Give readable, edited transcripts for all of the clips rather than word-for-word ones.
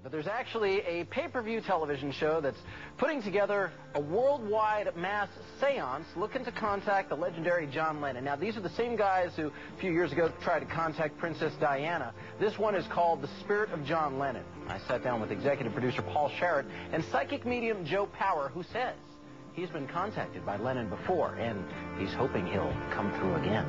But there's actually a pay-per-view television show that's putting together a worldwide mass seance looking to contact the legendary John Lennon. Now, these are the same guys who a few years ago tried to contact Princess Diana. This one is called The Spirit of John Lennon. I sat down with executive producer Paul Sherritt and psychic medium Joe Power, who says he's been contacted by Lennon before, and he's hoping he'll come through again.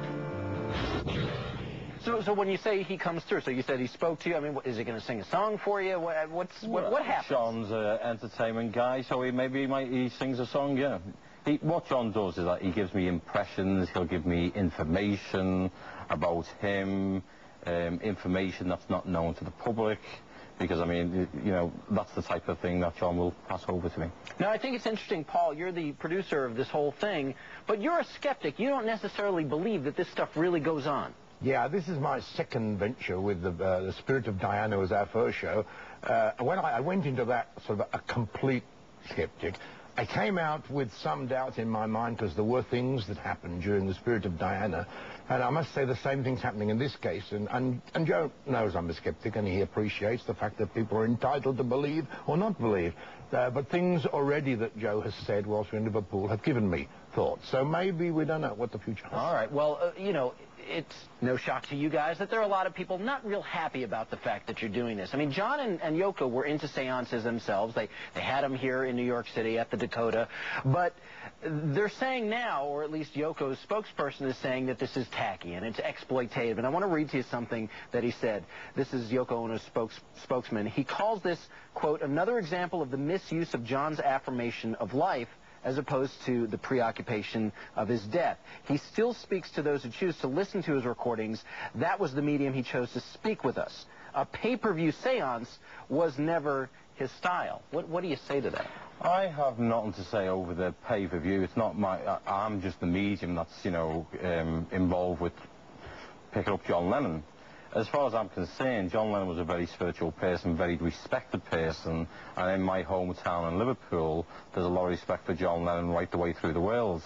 So when you say he comes through, so you said he spoke to you. I mean, is he going to sing a song for you? What happens? John's an entertainment guy, so he sings a song, yeah. What John does is that he gives me impressions, he'll give me information about him, information that's not known to the public, because, I mean, you know, that's the type of thing that John will pass over to me. Now, I think it's interesting, Paul, you're the producer of this whole thing, but you're a skeptic. You don't necessarily believe that this stuff really goes on. Yeah, this is my second venture with the Spirit of Diana was our first show. When I went into that sort of a complete skeptic, I came out with some doubts in my mind because there were things that happened during the Spirit of Diana, and I must say the same thing's happening in this case. And Joe knows I'm a skeptic, and he appreciates the fact that people are entitled to believe or not believe. But things already that Joe has said whilst we're in Liverpool have given me thoughts. So maybe we don't know what the future holds. All right. Well, you know, it's no shock to you guys that there are a lot of people not real happy about the fact that you're doing this. I mean, John and Yoko were into seances themselves. They had them here in New York City at the Dakota. But they're saying now, or at least Yoko's spokesperson is saying, that this is tacky and it's exploitative. And I want to read to you something that he said. This is Yoko Ono's spokesman. He calls this, quote, another example of the misuse of John's affirmation of life as opposed to the preoccupation of his death. He still speaks to those who choose to listen to his recordings. That was the medium he chose to speak with us. A pay-per-view seance was never his style. What do you say to that? I have nothing to say over the pay-per-view. It's not my... I'm just the medium that's, you know, involved with picking up John Lennon. As far as I'm concerned, John Lennon was a very spiritual person, very respected person, and in my hometown in Liverpool, there's a lot of respect for John Lennon right the way through the world.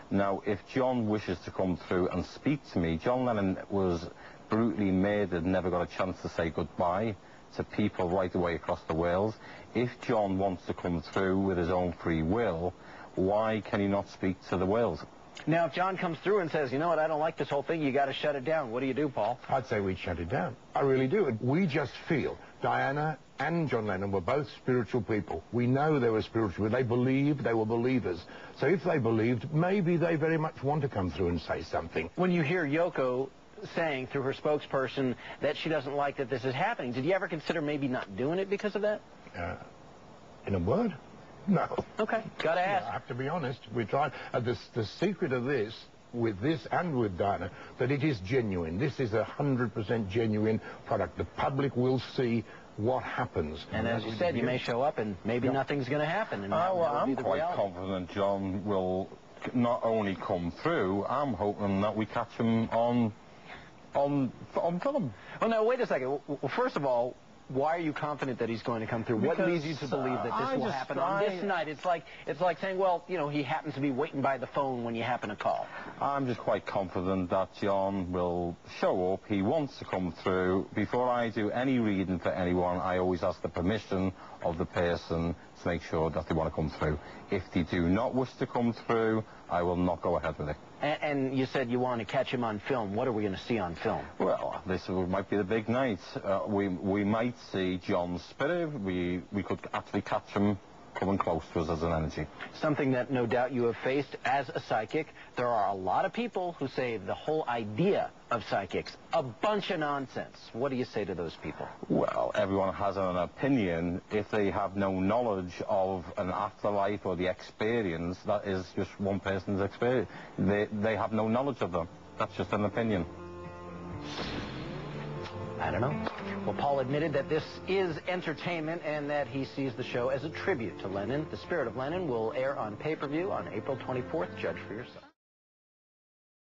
Now, if John wishes to come through and speak to me, John Lennon was brutally murdered, never got a chance to say goodbye to people right the way across the world. If John wants to come through with his own free will, why can he not speak to the world? Now, if John comes through and says, you know what, I don't like this whole thing, you got to shut it down, what do you do, Paul? I'd say we'd shut it down. I really do. We just feel Diana and John Lennon were both spiritual people. We know they were spiritual. They believed, they were believers. So if they believed, maybe they very much want to come through and say something. When you hear Yoko saying through her spokesperson that she doesn't like that this is happening, did you ever consider maybe not doing it because of that? In a word? No. Okay, gotta ask. Yeah, I have to be honest. We tried. The secret of this, with this and with Diana, that it is genuine. This is 100% genuine product. The public will see what happens. And as you said, you may show up and maybe nothing's going to happen. And I'm quite confident John will not only come through, I'm hoping that we catch him on film. Well, now, wait a second. Well, first of all, why are you confident that he's going to come through? What leads you to believe that this will happen on this night? It's like saying, well, you know, he happens to be waiting by the phone when you happen to call. I'm just quite confident that John will show up. He wants to come through. Before I do any reading for anyone, I always ask the permission of the person to make sure that they want to come through. If they do not wish to come through, I will not go ahead with it. And you said you want to catch him on film. What are we going to see on film? Well, this might be the big night. We might see John's spirit. We could actually catch him coming close to us as an energy. Something that no doubt you have faced as a psychic. There are a lot of people who say the whole idea of psychics, a bunch of nonsense. What do you say to those people? Well, everyone has an opinion. If they have no knowledge of an afterlife or the experience, that is just one person's experience. They have no knowledge of them. That's just an opinion. I don't know. Well, Paul admitted that this is entertainment and that he sees the show as a tribute to Lennon. The Spirit of Lennon will air on pay-per-view on April 24th. Judge for yourself.